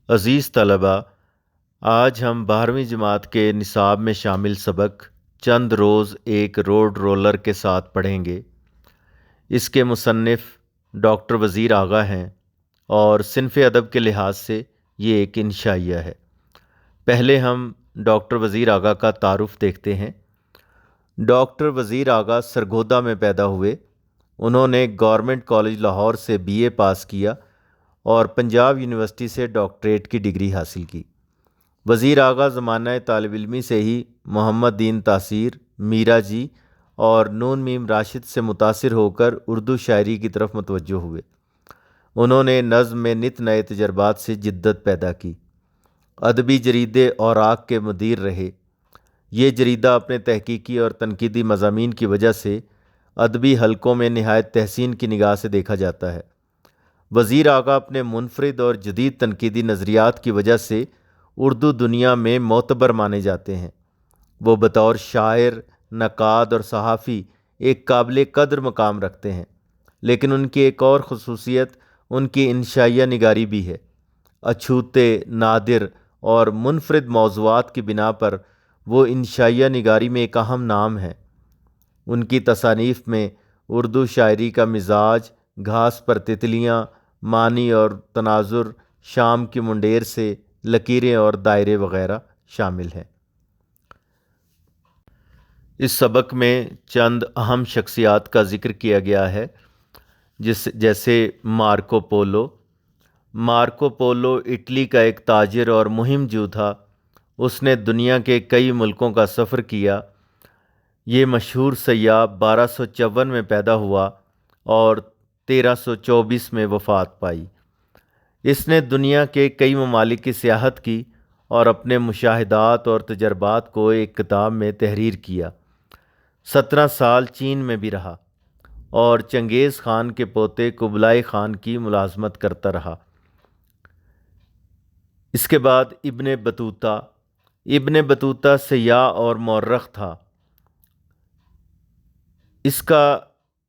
عزیز طلبہ، آج ہم 12ویں جماعت کے نصاب میں شامل سبق چند روز ایک روڈ رولر کے ساتھ پڑھیں گے۔ اس کے مصنف ڈاکٹر وزیر آغا ہیں اور صنف ادب کے لحاظ سے یہ ایک انشائیہ ہے۔ پہلے ہم ڈاکٹر وزیر آغا کا تعارف دیکھتے ہیں۔ ڈاکٹر وزیر آغا سرگودا میں پیدا ہوئے۔ انہوں نے گورنمنٹ کالج لاہور سے BA پاس کیا اور پنجاب یونیورسٹی سے ڈاکٹریٹ کی ڈگری حاصل کی۔ وزیر آغا زمانہ طالب علمی سے ہی محمد دین تاثیر، میرا جی اور نون میم راشد سے متاثر ہو کر اردو شاعری کی طرف متوجہ ہوئے۔ انہوں نے نظم میں نت نئے تجربات سے جدت پیدا کی۔ ادبی جریدے اوراق کے مدیر رہے۔ یہ جریدہ اپنے تحقیقی اور تنقیدی مضامین کی وجہ سے ادبی حلقوں میں نہایت تحسین کی نگاہ سے دیکھا جاتا ہے۔ وزیر آغا اپنے منفرد اور جدید تنقیدی نظریات کی وجہ سے اردو دنیا میں معتبر مانے جاتے ہیں۔ وہ بطور شاعر، نقاد اور صحافی ایک قابل قدر مقام رکھتے ہیں، لیکن ان کی ایک اور خصوصیت ان کی انشائیہ نگاری بھی ہے۔ اچھوتے، نادر اور منفرد موضوعات کی بنا پر وہ انشائیہ نگاری میں ایک اہم نام ہیں۔ ان کی تصانیف میں اردو شاعری کا مزاج، گھاس پر تتلیاں، معنی اور تناظر، شام کی منڈیر سے، لکیریں اور دائرے وغیرہ شامل ہیں۔ اس سبق میں چند اہم شخصیات کا ذکر کیا گیا ہے، جیسے Marco polo. Marco polo Italy کا ایک تاجر اور مہم جو تھا۔ اس نے دنیا کے کئی ملکوں کا سفر کیا۔ یہ مشہور سیاح 1254 میں پیدا ہوا اور 1324 میں وفات پائی۔ اس نے دنیا کے کئی ممالک کی سیاحت کی اور اپنے مشاہدات اور تجربات کو ایک کتاب میں تحریر کیا۔ 17 سال چین میں بھی رہا اور چنگیز خان کے پوتے قبلائی خان کی ملازمت کرتا رہا۔ اس کے بعد ابن بطوطہ سیاح اور مورخ تھا۔ اس کا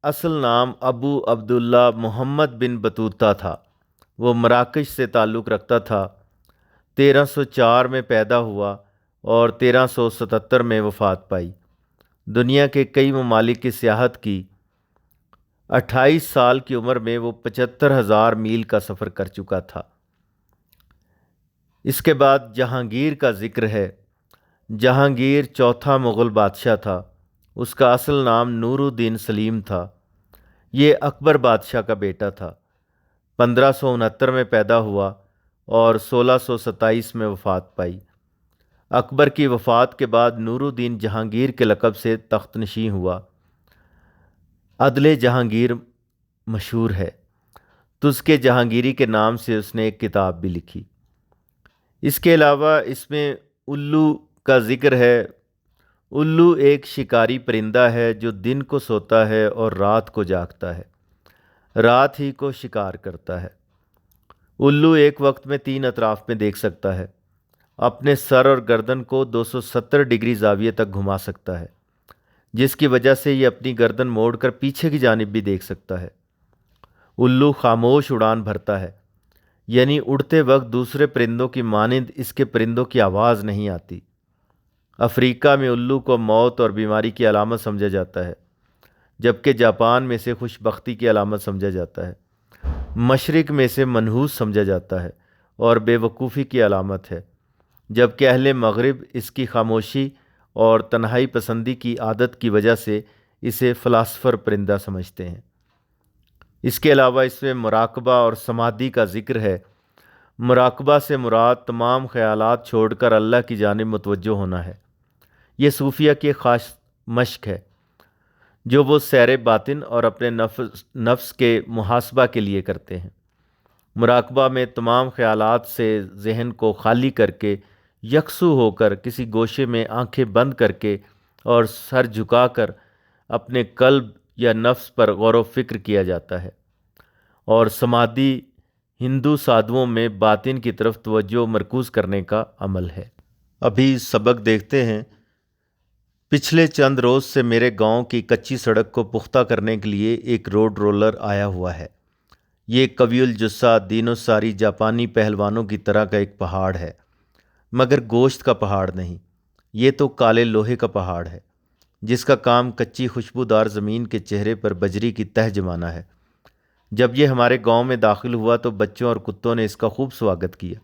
اصل نام ابو عبداللہ محمد بن بطوطہ تھا۔ وہ مراکش سے تعلق رکھتا تھا۔ 1304 میں پیدا ہوا اور 1377 میں وفات پائی۔ دنیا کے کئی ممالک کی سیاحت کی۔ 28 سال کی عمر میں وہ 75,000 میل کا سفر کر چکا تھا۔ اس کے بعد جہانگیر کا ذکر ہے۔ جہانگیر چوتھا مغل بادشاہ تھا۔ اس کا اصل نام نور الدین سلیم تھا۔ یہ اکبر بادشاہ کا بیٹا تھا۔ 1569 میں پیدا ہوا اور 1627 میں وفات پائی۔ اکبر کی وفات کے بعد نور الدین جہانگیر کے لقب سے تخت نشین ہوا۔ عدل جہانگیر مشہور ہے۔ تزکِ جہانگیری کے نام سے اس نے ایک کتاب بھی لکھی۔ اس کے علاوہ اس میں الو کا ذکر ہے۔ الو ایک شکاری پرندہ ہے جو دن کو سوتا ہے اور رات کو جاگتا ہے، رات ہی کو شکار کرتا ہے۔ الو ایک وقت میں 3 اطراف میں دیکھ سکتا ہے۔ اپنے سر اور گردن کو 270 ڈگری زاویے تک گھما سکتا ہے، جس کی وجہ سے یہ اپنی گردن موڑ کر پیچھے کی جانب بھی دیکھ سکتا ہے۔ الو خاموش اڑان بھرتا ہے، یعنی اڑتے وقت دوسرے پرندوں کی مانند اس کے پرندوں کی آواز نہیں آتی۔ افریقہ میں الو کو موت اور بیماری کی علامت سمجھا جاتا ہے، جبکہ جاپان میں اسے خوش بختی کی علامت سمجھا جاتا ہے۔ مشرق میں اسے منحوس سمجھا جاتا ہے اور بے وقوفی کی علامت ہے، جبکہ اہل مغرب اس کی خاموشی اور تنہائی پسندی کی عادت کی وجہ سے اسے فلاسفر پرندہ سمجھتے ہیں۔ اس کے علاوہ اس میں مراقبہ اور سمادھی کا ذکر ہے۔ مراقبہ سے مراد تمام خیالات چھوڑ کر اللہ کی جانب متوجہ ہونا ہے۔ یہ صوفیہ کی خاص مشق ہے جو وہ سیر باطن اور اپنے نفس کے محاسبہ کے لیے کرتے ہیں۔ مراقبہ میں تمام خیالات سے ذہن کو خالی کر کے یکسو ہو کر کسی گوشے میں آنکھیں بند کر کے اور سر جھکا کر اپنے قلب یا نفس پر غور و فکر کیا جاتا ہے۔ اور سمادھی ہندو سادھوؤں میں باطن کی طرف توجہ مرکوز کرنے کا عمل ہے۔ ابھی سبق دیکھتے ہیں۔ پچھلے چند روز سے میرے گاؤں کی کچی سڑک کو پختہ کرنے کے لیے ایک روڈ رولر آیا ہوا ہے۔ یہ قوی الجثہ دین و ساری جاپانی پہلوانوں کی طرح کا ایک پہاڑ ہے، مگر گوشت کا پہاڑ نہیں، یہ تو کالے لوہے کا پہاڑ ہے جس کا کام کچی خوشبودار زمین کے چہرے پر بجری کی تہ جمانا ہے۔ جب یہ ہمارے گاؤں میں داخل ہوا تو بچوں اور کتوں نے اس کا خوب سواگت کیا۔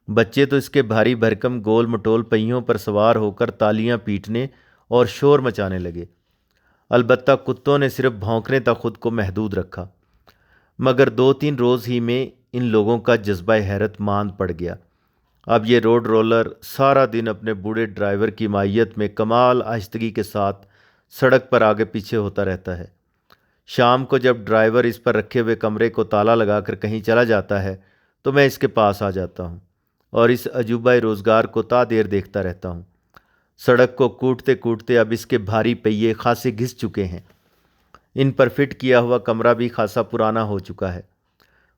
بچے تو اس کے بھاری بھرکم گول مٹول پہیوں پر سوار ہو کر تالیاں پیٹنے اور شور مچانے لگے۔ البتہ کتوں نے صرف بھونکنے تک خود کو محدود رکھا، مگر 2-3 روز ہی میں ان لوگوں کا جذبہ حیرت ماند پڑ گیا۔ اب یہ روڈ رولر سارا دن اپنے بوڑھے ڈرائیور کی مائیت میں کمال آہستگی کے ساتھ سڑک پر آگے پیچھے ہوتا رہتا ہے۔ شام کو جب ڈرائیور اس پر رکھے ہوئے کمرے کو تالا لگا کر کہیں چلا جاتا ہے تو میں اس کے پاس آ جاتا ہوں اور اس عجوبہ روزگار کو تا دیر دیکھتا رہتا ہوں۔ سڑک کو کوٹتے کوٹتے اب اس کے بھاری پہیے خاصے گھس چکے ہیں۔ ان پر فٹ کیا ہوا کمرہ بھی خاصا پرانا ہو چکا ہے۔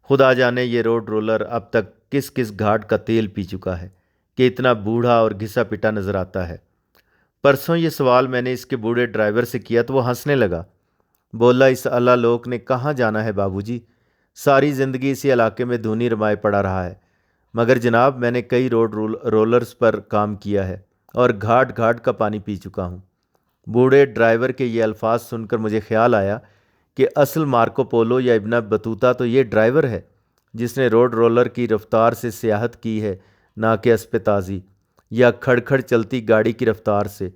خدا جانے یہ روڈ رولر اب تک کس کس گھاٹ کا تیل پی چکا ہے کہ اتنا بوڑھا اور گھسا پٹا نظر آتا ہے۔ پرسوں یہ سوال میں نے اس کے بوڑھے ڈرائیور سے کیا تو وہ ہنسنے لگا۔ بولا، اس اللہ لوک نے کہاں جانا ہے بابو جی، ساری زندگی اسی علاقے میں دھونی رمائے پڑا رہا ہے، مگر جناب میں نے کئی روڈ رولرز پر کام کیا ہے اور گھاٹ گھاٹ کا پانی پی چکا ہوں۔ بوڑھے ڈرائیور کے یہ الفاظ سن کر مجھے خیال آیا کہ اصل مارکو پولو یا ابن بطوطہ تو یہ ڈرائیور ہے جس نے روڈ رولر کی رفتار سے سیاحت کی ہے، نہ کہ اسپِ تازی یا کھڑ کھڑ چلتی گاڑی کی رفتار سے۔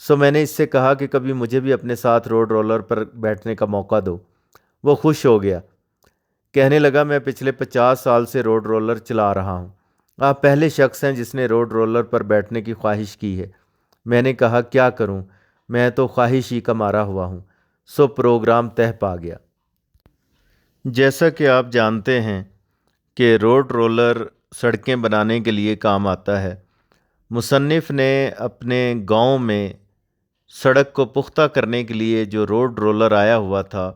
سو میں نے اس سے کہا کہ کبھی مجھے بھی اپنے ساتھ روڈ رولر پر بیٹھنے کا موقع دو۔ وہ خوش ہو گیا، کہنے لگا، میں پچھلے 50 سال سے روڈ رولر چلا رہا ہوں، آپ پہلے شخص ہیں جس نے روڈ رولر پر بیٹھنے کی خواہش کی ہے۔ میں نے کہا، کیا کروں، میں تو خواہش ہی کا مارا ہوا ہوں۔ سو پروگرام طے پا گیا۔ جیسا کہ آپ جانتے ہیں کہ روڈ رولر سڑکیں بنانے کے لیے کام آتا ہے۔ مصنف نے اپنے گاؤں میں سڑک کو پختہ کرنے کے لیے جو روڈ رولر آیا ہوا تھا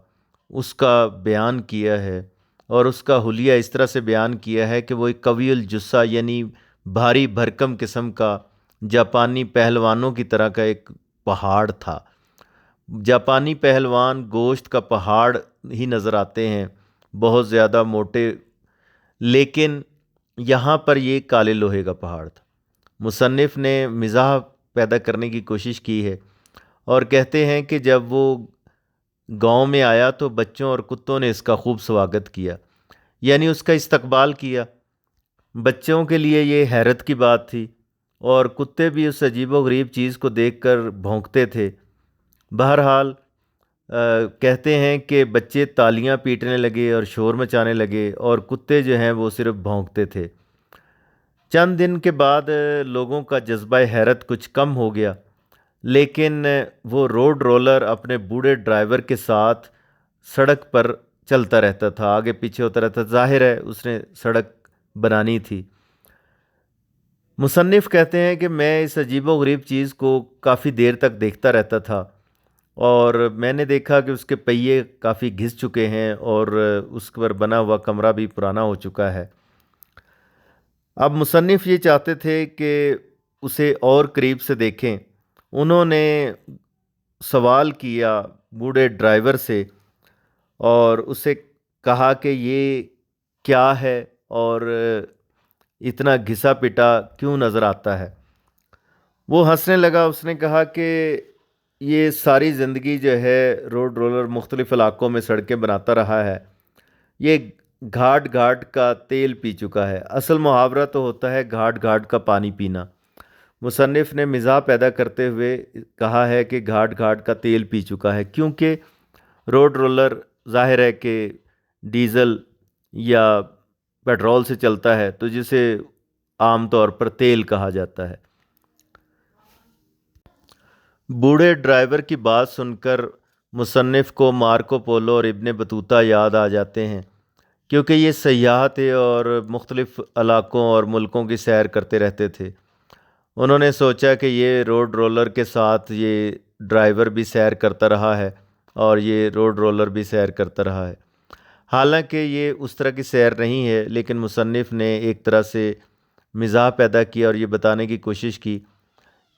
اس کا بیان کیا ہے، اور اس کا حلیہ اس طرح سے بیان کیا ہے کہ وہ ایک قوی الجثہ یعنی بھاری بھرکم قسم کا جاپانی پہلوانوں کی طرح کا ایک پہاڑ تھا۔ جاپانی پہلوان گوشت کا پہاڑ ہی نظر آتے ہیں، بہت زیادہ موٹے، لیکن یہاں پر یہ کالے لوہے کا پہاڑ تھا۔ مصنف نے مزاح پیدا کرنے کی کوشش کی ہے اور کہتے ہیں کہ جب وہ گاؤں میں آیا تو بچوں اور کتوں نے اس کا خوب سواگت کیا، یعنی اس کا استقبال کیا۔ بچوں کے لیے یہ حیرت کی بات تھی اور کتے بھی اس عجیب و غریب چیز کو دیکھ کر بھونکتے تھے۔ بہرحال کہتے ہیں کہ بچے تالیاں پیٹنے لگے اور شور مچانے لگے اور کتے جو ہیں وہ صرف بھونکتے تھے۔ چند دن کے بعد لوگوں کا جذبہ حیرت کچھ کم ہو گیا، لیکن وہ روڈ رولر اپنے بوڑھے ڈرائیور کے ساتھ سڑک پر چلتا رہتا تھا، آگے پیچھے ہوتا رہتا، ظاہر ہے اس نے سڑک بنانی تھی۔ مصنف کہتے ہیں کہ میں اس عجیب و غریب چیز کو کافی دیر تک دیکھتا رہتا تھا اور میں نے دیکھا کہ اس کے پہیے کافی گھس چکے ہیں اور اس پر بنا ہوا کمرہ بھی پرانا ہو چکا ہے۔ اب مصنف یہ چاہتے تھے کہ اسے اور قریب سے دیکھیں۔ انہوں نے سوال کیا بوڑھے ڈرائیور سے اور اسے کہا کہ یہ کیا ہے اور اتنا گھسا پٹا کیوں نظر آتا ہے؟ وہ ہنسنے لگا۔ اس نے کہا کہ یہ ساری زندگی جو ہے روڈ رولر مختلف علاقوں میں سڑکیں بناتا رہا ہے، یہ گھاٹ گھاٹ کا تیل پی چکا ہے۔ اصل محاورہ تو ہوتا ہے گھاٹ گھاٹ کا پانی پینا۔ مصنف نے مزاح پیدا کرتے ہوئے کہا ہے کہ گھاٹ گھاٹ کا تیل پی چکا ہے، کیونکہ روڈ رولر ظاہر ہے کہ ڈیزل یا پیٹرول سے چلتا ہے، تو جسے عام طور پر تیل کہا جاتا ہے۔ بوڑھے ڈرائیور کی بات سن کر مصنف کو مارکو پولو اور ابن بطوطہ یاد آ جاتے ہیں، کیونکہ یہ سیاح تھے اور مختلف علاقوں اور ملکوں کی سیر کرتے رہتے تھے۔ انہوں نے سوچا کہ یہ روڈ رولر کے ساتھ یہ ڈرائیور بھی سیر کرتا رہا ہے اور یہ روڈ رولر بھی سیر کرتا رہا ہے۔ حالانکہ یہ اس طرح کی سیر نہیں ہے، لیکن مصنف نے ایک طرح سے مزاح پیدا کیا اور یہ بتانے کی کوشش کی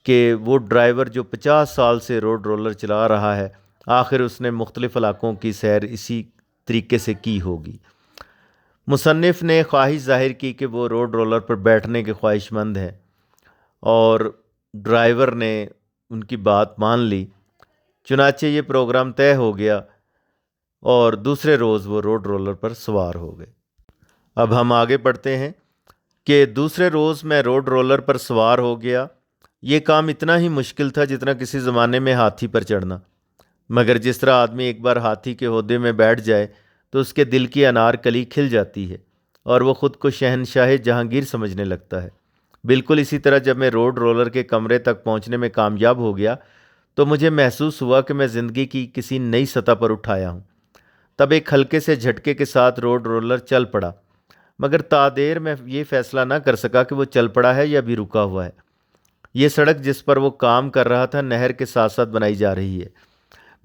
کہ وہ ڈرائیور جو 50 سال سے روڈ رولر چلا رہا ہے، آخر اس نے مختلف علاقوں کی سیر اسی طریقے سے کی ہوگی۔ مصنف نے خواہش ظاہر کی کہ وہ روڈ رولر پر بیٹھنے کے خواہش مند ہیں اور ڈرائیور نے ان کی بات مان لی۔ چنانچہ یہ پروگرام طے ہو گیا اور دوسرے روز وہ روڈ رولر پر سوار ہو گئے۔ اب ہم آگے پڑھتے ہیں کہ دوسرے روز میں روڈ رولر پر سوار ہو گیا۔ یہ کام اتنا ہی مشکل تھا جتنا کسی زمانے میں ہاتھی پر چڑھنا، مگر جس طرح آدمی ایک بار ہاتھی کے عہدے میں بیٹھ جائے تو اس کے دل کی انار کلی کھل جاتی ہے اور وہ خود کو شہنشاہ جہانگیر سمجھنے لگتا ہے، بالکل اسی طرح جب میں روڈ رولر کے کمرے تک پہنچنے میں کامیاب ہو گیا تو مجھے محسوس ہوا کہ میں زندگی کی کسی نئی سطح پر اٹھایا ہوں۔ تب ایک ہلکے سے جھٹکے کے ساتھ روڈ رولر چل پڑا، مگر تادیر میں یہ فیصلہ نہ کر سکا کہ وہ چل پڑا ہے یا بھی رکا ہوا ہے۔ یہ سڑک جس پر وہ کام کر رہا تھا نہر کے ساتھ ساتھ بنائی جا رہی ہے۔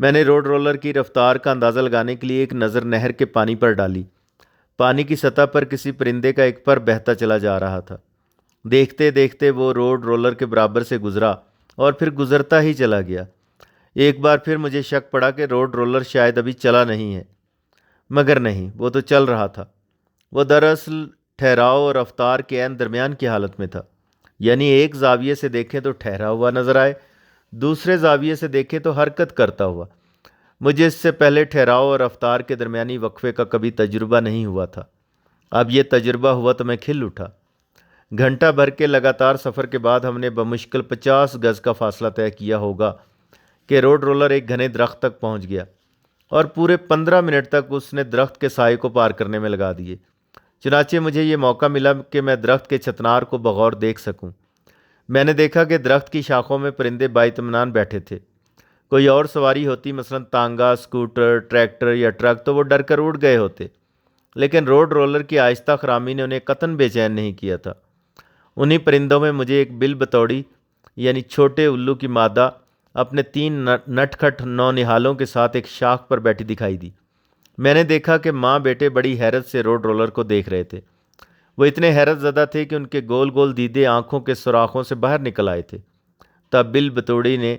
میں نے روڈ رولر کی رفتار کا اندازہ لگانے کے لیے ایک نظر نہر کے پانی پر ڈالی۔ پانی کی سطح پر کسی پرندے کا ایک پر بہتا چلا جا رہا تھا۔ دیکھتے دیکھتے وہ روڈ رولر کے برابر سے گزرا اور پھر گزرتا ہی چلا گیا۔ ایک بار پھر مجھے شک پڑا کہ روڈ رولر شاید ابھی چلا نہیں ہے، مگر نہیں، وہ تو چل رہا تھا۔ وہ دراصل ٹھہراؤ اور رفتار کے عین درمیان کی حالت میں تھا، یعنی ایک زاویے سے دیکھیں تو ٹھہرا ہوا نظر آئے، دوسرے زاویے سے دیکھیں تو حرکت کرتا ہوا۔ مجھے اس سے پہلے ٹھہراؤ اور رفتار کے درمیانی وقفے کا کبھی تجربہ نہیں ہوا تھا۔ اب یہ تجربہ ہوا تو میں کھل اٹھا۔ گھنٹہ بھر کے لگاتار سفر کے بعد ہم نے بمشکل 50 گز کا فاصلہ طے کیا ہوگا کہ روڈ رولر ایک گھنے درخت تک پہنچ گیا اور پورے 15 منٹ تک اس نے درخت کے سائے کو پار کرنے میں لگا دیے۔ چنانچہ مجھے یہ موقع ملا کہ میں درخت کے چتنار کو بغور دیکھ سکوں۔ میں نے دیکھا کہ درخت کی شاخوں میں پرندے بااطمینان بیٹھے تھے۔ کوئی اور سواری ہوتی، مثلا تانگا، اسکوٹر، ٹریکٹر یا ٹرک، تو وہ ڈر کر اڑ گئے ہوتے، لیکن روڈ رولر کی آہستہ خرامی نے انہیں قطعاً بے چین نہیں کیا تھا۔ انہی پرندوں میں مجھے ایک بل بتوڑی یعنی چھوٹے الو کی مادہ اپنے 3 نٹکھٹ نونہالوں کے ساتھ ایک شاخ پر بیٹھی دکھائی دی۔ میں نے دیکھا کہ ماں بیٹے بڑی حیرت سے روڈ رولر کو دیکھ رہے تھے۔ وہ اتنے حیرت زدہ تھے کہ ان کے گول گول دیدے آنکھوں کے سوراخوں سے باہر نکل آئے تھے۔ تب بل بتوڑی نے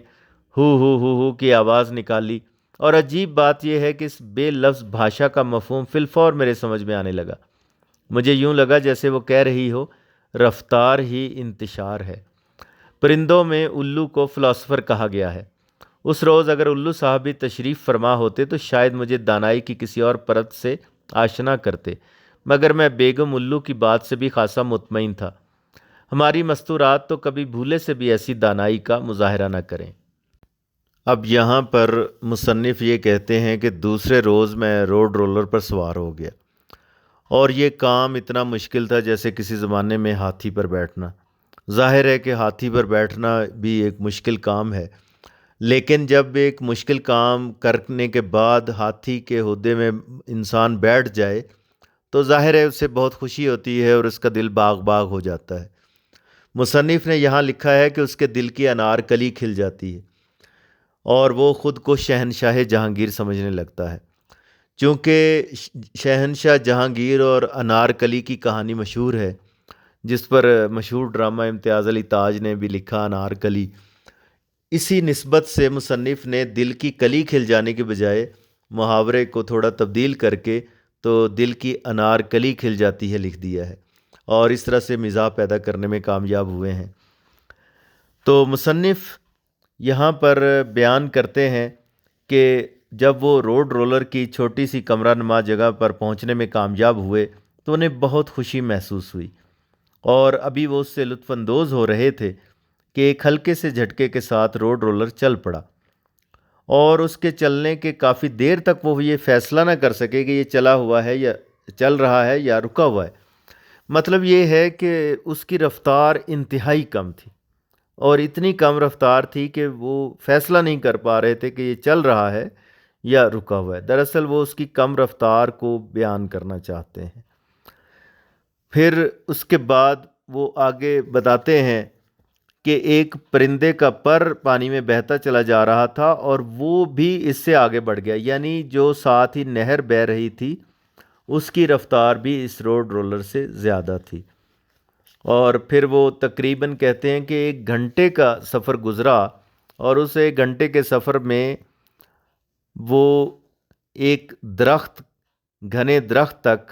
ہو کی آواز نکالی، اور عجیب بات یہ ہے کہ اس بے لفظ بھاشا کا مفہوم فی الفور میرے سمجھ میں آنے لگا۔ مجھے یوں لگا جیسے وہ کہہ رہی ہو، رفتار ہی انتشار ہے۔ پرندوں میں الو کو فلاسفر کہا گیا ہے۔ اس روز اگر الو صاحب بھی تشریف فرما ہوتے تو شاید مجھے دانائی کی کسی اور پرت سے آشنا کرتے، مگر میں بیگم الو کی بات سے بھی خاصا مطمئن تھا۔ ہماری مستورات تو کبھی بھولے سے بھی ایسی دانائی کا مظاہرہ نہ کریں۔ اب یہاں پر مصنف یہ کہتے ہیں کہ دوسرے روز میں روڈ رولر پر سوار ہو گیا اور یہ کام اتنا مشکل تھا جیسے کسی زمانے میں ہاتھی پر بیٹھنا۔ ظاہر ہے کہ ہاتھی پر بیٹھنا بھی ایک مشکل کام ہے، لیکن جب ایک مشکل کام کرنے کے بعد ہاتھی کے عہدے میں انسان بیٹھ جائے تو ظاہر ہے اسے بہت خوشی ہوتی ہے اور اس کا دل باغ باغ ہو جاتا ہے۔ مصنف نے یہاں لکھا ہے کہ اس کے دل کی انار کلی کھل جاتی ہے اور وہ خود کو شہنشاہ جہانگیر سمجھنے لگتا ہے۔ چونکہ شہنشاہ جہانگیر اور انار کلی کی کہانی مشہور ہے، جس پر مشہور ڈرامہ امتیاز علی تاج نے بھی لکھا انار کلی، اسی نسبت سے مصنف نے دل کی کلی کھل جانے کے بجائے محاورے کو تھوڑا تبدیل کر کے تو دل کی انار کلی کھل جاتی ہے لکھ دیا ہے، اور اس طرح سے مزاح پیدا کرنے میں کامیاب ہوئے ہیں۔ تو مصنف یہاں پر بیان کرتے ہیں کہ جب وہ روڈ رولر کی چھوٹی سی کمرہ نما جگہ پر پہنچنے میں کامیاب ہوئے تو انہیں بہت خوشی محسوس ہوئی، اور ابھی وہ اس سے لطف اندوز ہو رہے تھے کہ ایک ہلکے سے جھٹکے کے ساتھ روڈ رولر چل پڑا، اور اس کے چلنے کے کافی دیر تک وہ یہ فیصلہ نہ کر سکے کہ یہ چلا ہوا ہے یا چل رہا ہے یا رکا ہوا ہے۔ مطلب یہ ہے کہ اس کی رفتار انتہائی کم تھی، اور اتنی کم رفتار تھی کہ وہ فیصلہ نہیں کر پا رہے تھے کہ یہ چل رہا ہے یا رکا ہوا ہے۔ دراصل وہ اس کی کم رفتار کو بیان کرنا چاہتے ہیں۔ پھر اس کے بعد وہ آگے بتاتے ہیں کہ ایک پرندے کا پر پانی میں بہتا چلا جا رہا تھا اور وہ بھی اس سے آگے بڑھ گیا، یعنی جو ساتھ ہی نہر بہہ رہی تھی اس کی رفتار بھی اس روڈ رولر سے زیادہ تھی۔ اور پھر وہ تقریباً کہتے ہیں کہ 1 گھنٹے کا سفر گزرا، اور اس 1 گھنٹے کے سفر میں وہ ایک درخت، گھنے درخت تک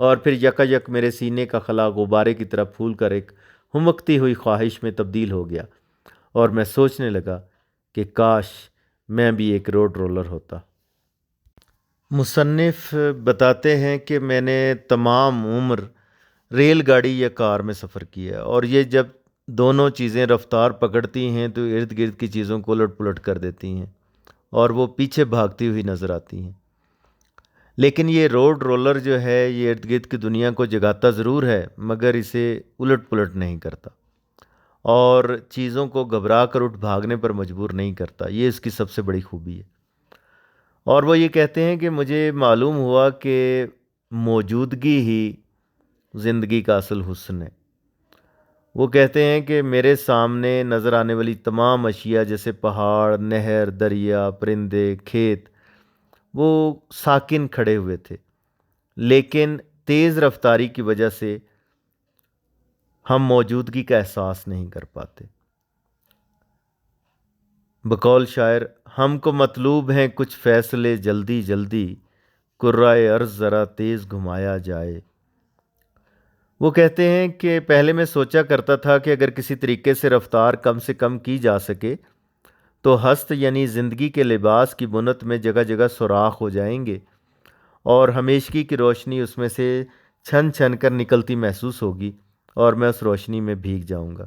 اور پھر یکایک میرے سینے کا خلا غبارے کی طرح پھول کر ایک ہمکتی ہوئی خواہش میں تبدیل ہو گیا، اور میں سوچنے لگا کہ کاش میں بھی ایک روڈ رولر ہوتا۔ مصنف بتاتے ہیں کہ میں نے تمام عمر ریل گاڑی یا کار میں سفر کیا، اور یہ جب دونوں چیزیں رفتار پکڑتی ہیں تو ارد گرد کی چیزوں کو الٹ پلٹ کر دیتی ہیں اور وہ پیچھے بھاگتی ہوئی نظر آتی ہیں۔ لیکن یہ روڈ رولر جو ہے یہ ارد گرد کی دنیا کو جگاتا ضرور ہے، مگر اسے الٹ پلٹ نہیں کرتا اور چیزوں کو گھبرا کر اٹھ بھاگنے پر مجبور نہیں کرتا۔ یہ اس کی سب سے بڑی خوبی ہے۔ اور وہ یہ کہتے ہیں کہ مجھے معلوم ہوا کہ موجودگی ہی زندگی کا اصل حسن ہے۔ وہ کہتے ہیں کہ میرے سامنے نظر آنے والی تمام اشیاء جیسے پہاڑ، نہر، دریا، پرندے، کھیت، وہ ساکن کھڑے ہوئے تھے، لیکن تیز رفتاری کی وجہ سے ہم موجودگی کا احساس نہیں کر پاتے۔ بقول شاعر، ہم کو مطلوب ہیں کچھ فیصلے جلدی جلدی، کرۂ ارض ذرا تیز گھمایا جائے۔ وہ کہتے ہیں کہ پہلے میں سوچا کرتا تھا کہ اگر کسی طریقے سے کم کی جا سکے تو ہست یعنی زندگی کے لباس کی بنت میں جگہ جگہ سوراخ ہو جائیں گے اور ہمیشگی کی روشنی اس میں سے چھن چھن کر نکلتی محسوس ہوگی اور میں اس روشنی میں بھیگ جاؤں گا۔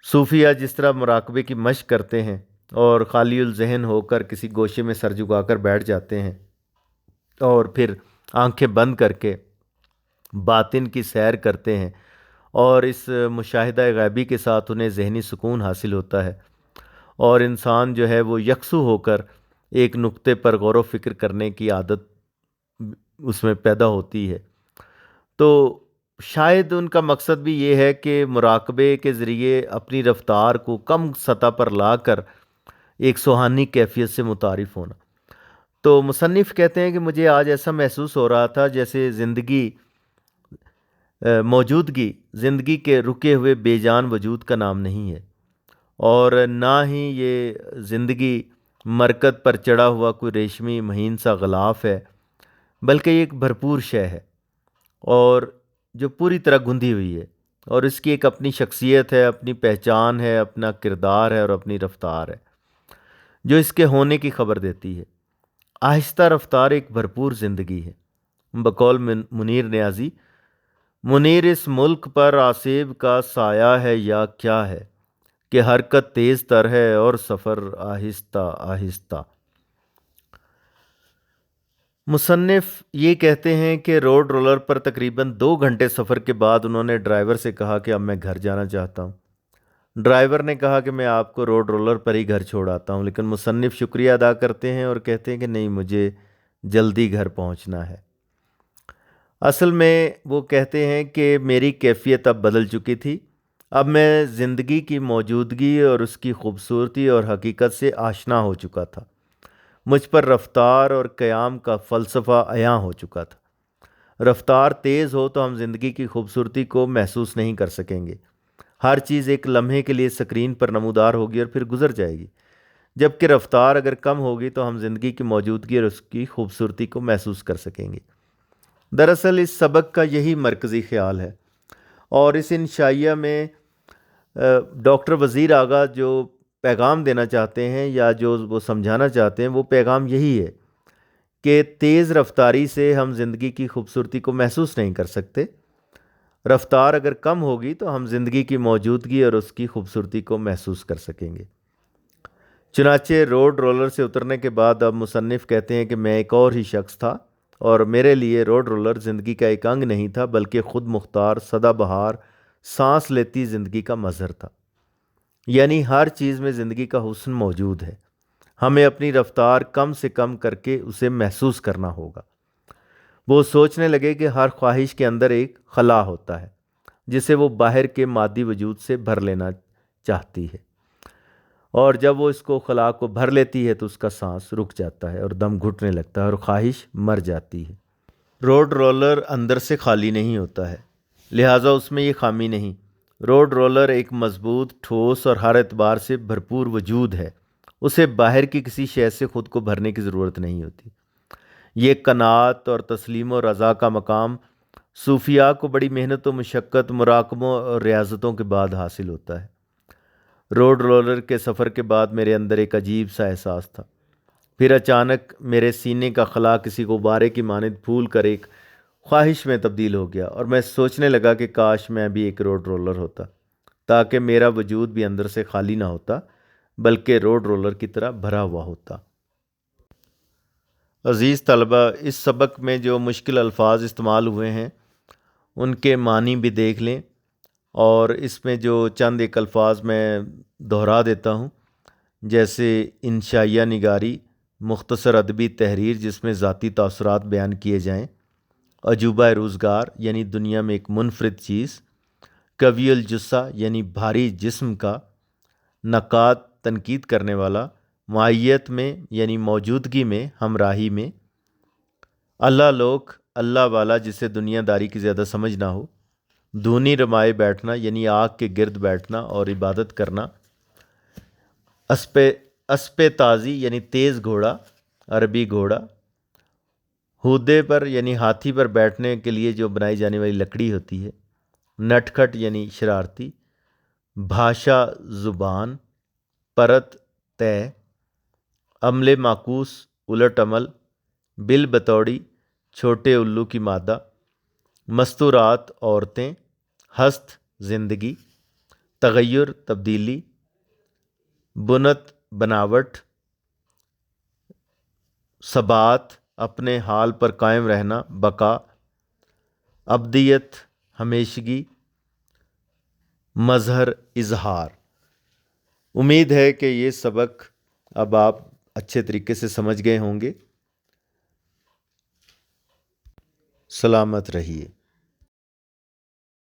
صوفیہ جس طرح مراقبے کی مشق کرتے ہیں اور خالی الذہن ہو کر کسی گوشے میں سر جھکا کر بیٹھ جاتے ہیں اور پھر آنکھیں بند کر کے باطن کی سیر کرتے ہیں، اور اس مشاہدہ غیبی کے ساتھ انہیں ذہنی سکون حاصل ہوتا ہے اور انسان جو ہے وہ یکسو ہو کر ایک نقطے پر غور و فکر کرنے کی عادت اس میں پیدا ہوتی ہے، تو شاید ان کا مقصد بھی یہ ہے کہ مراقبے کے ذریعے اپنی رفتار کو کم سطح پر لا کر ایک سوہانی کیفیت سے متعارف ہونا۔ تو مصنف کہتے ہیں کہ مجھے آج ایسا محسوس ہو رہا تھا جیسے موجودگی زندگی کے رکے ہوئے بے جان وجود کا نام نہیں ہے، اور نہ ہی یہ زندگی مرکز پر چڑھا ہوا کوئی ریشمی مہین سا غلاف ہے، بلکہ یہ ایک بھرپور شے ہے اور جو پوری طرح گندھی ہوئی ہے، اور اس کی ایک اپنی شخصیت ہے، اپنی پہچان ہے، اپنا کردار ہے اور اپنی رفتار ہے جو اس کے ہونے کی خبر دیتی ہے۔ آہستہ رفتار ایک بھرپور زندگی ہے۔ بقول منیر نیازی، منیر اس ملک پر آسیب کا سایہ ہے یا کیا ہے کہ حرکت تیز تر ہے اور سفر آہستہ آہستہ۔ مصنف یہ کہتے ہیں کہ روڈ رولر پر تقریباً 2 گھنٹے سفر کے بعد انہوں نے ڈرائیور سے کہا کہ اب میں گھر جانا چاہتا ہوں۔ ڈرائیور نے کہا کہ میں آپ کو روڈ رولر پر ہی گھر چھوڑ آتا ہوں، لیکن مصنف شکریہ ادا کرتے ہیں اور کہتے ہیں کہ نہیں، مجھے جلدی گھر پہنچنا ہے۔ اصل میں وہ کہتے ہیں کہ میری کیفیت اب بدل چکی تھی، اب میں زندگی کی موجودگی اور اس کی خوبصورتی اور حقیقت سے آشنا ہو چکا تھا۔ مجھ پر رفتار اور قیام کا فلسفہ عیاں ہو چکا تھا۔ رفتار تیز ہو تو ہم زندگی کی خوبصورتی کو محسوس نہیں کر سکیں گے۔ ہر چیز ایک لمحے کے لیے سکرین پر نمودار ہوگی اور پھر گزر جائے گی، جبکہ رفتار اگر کم ہوگی تو ہم زندگی کی موجودگی اور اس کی خوبصورتی کو محسوس کر سکیں گے۔ دراصل اس سبق کا یہی مرکزی خیال ہے، اور اس انشائیہ میں ڈاکٹر وزیر آغا جو پیغام دینا چاہتے ہیں یا جو وہ سمجھانا چاہتے ہیں وہ پیغام یہی ہے کہ تیز رفتاری سے ہم زندگی کی خوبصورتی کو محسوس نہیں کر سکتے۔ رفتار اگر کم ہوگی تو ہم زندگی کی موجودگی اور اس کی خوبصورتی کو محسوس کر سکیں گے۔ چنانچہ روڈ رولر سے اترنے کے بعد اب مصنف کہتے ہیں کہ میں ایک اور ہی شخص تھا، اور میرے لیے روڈ رولر زندگی کا ایک انگ نہیں تھا بلکہ خود مختار سدا بہار سانس لیتی زندگی کا مظہر تھا۔ یعنی ہر چیز میں زندگی کا حسن موجود ہے، ہمیں اپنی رفتار کم سے کم کر کے اسے محسوس کرنا ہوگا۔ وہ سوچنے لگے کہ ہر خواہش کے اندر ایک خلا ہوتا ہے جسے وہ باہر کے مادی وجود سے بھر لینا چاہتی ہے، اور جب وہ اس کو خلا کو بھر لیتی ہے تو اس کا سانس رک جاتا ہے اور دم گھٹنے لگتا ہے اور خواہش مر جاتی ہے۔ روڈ رولر اندر سے خالی نہیں ہوتا ہے، لہٰذا اس میں یہ خامی نہیں۔ روڈ رولر ایک مضبوط، ٹھوس اور ہر اعتبار سے بھرپور وجود ہے، اسے باہر کی کسی شے سے خود کو بھرنے کی ضرورت نہیں ہوتی۔ یہ قناعت اور تسلیم و رضا کا مقام صوفیاء کو بڑی محنت و مشقت، مراقبوں اور ریاضتوں کے بعد حاصل ہوتا ہے۔ روڈ رولر کے سفر کے بعد میرے اندر ایک عجیب سا احساس تھا۔ پھر اچانک میرے سینے کا خلا کسی غبارے کی مانند پھول کر ایک خواہش میں تبدیل ہو گیا، اور میں سوچنے لگا کہ کاش میں بھی ایک روڈ رولر ہوتا، تاکہ میرا وجود بھی اندر سے خالی نہ ہوتا بلکہ روڈ رولر کی طرح بھرا ہوا ہوتا۔ عزیز طلبہ، اس سبق میں جو مشکل الفاظ استعمال ہوئے ہیں ان کے معنی بھی دیکھ لیں، اور اس میں جو چند ایک الفاظ میں دہرا دیتا ہوں، جیسے انشائیہ نگاری، مختصر ادبی تحریر جس میں ذاتی تاثرات بیان کیے جائیں، عجوبہ روزگار یعنی دنیا میں ایک منفرد چیز، قوی الجثہ یعنی بھاری جسم کا، نقاد تنقید کرنے والا، معیت میں یعنی موجودگی میں، ہمراہی میں، اللہ لوک اللہ والا جسے دنیا داری کی زیادہ سمجھ نہ ہو، دھونی رمائے بیٹھنا یعنی آگ کے گرد بیٹھنا اور عبادت کرنا، اسپِ تازی یعنی تیز گھوڑا، عربی گھوڑا، ہودے پر یعنی ہاتھی پر بیٹھنے کے لیے جو بنائی جانے والی لکڑی ہوتی ہے، نٹ کھٹ یعنی شرارتی، بھاشا زبان، پرت طے، عمل معکوس الٹ عمل، بل بطوڑی چھوٹے الو کی مادہ، مستورات عورتیں، ہست زندگی، تغیر تبدیلی، بنت بناوٹ، ثبات اپنے حال پر قائم رہنا، بقا، ابدیت ہمیشگی، مظہر اظہار۔ امید ہے کہ یہ سبق اب آپ اچھے طریقے سے سمجھ گئے ہوں گے۔ سلامت رہیے۔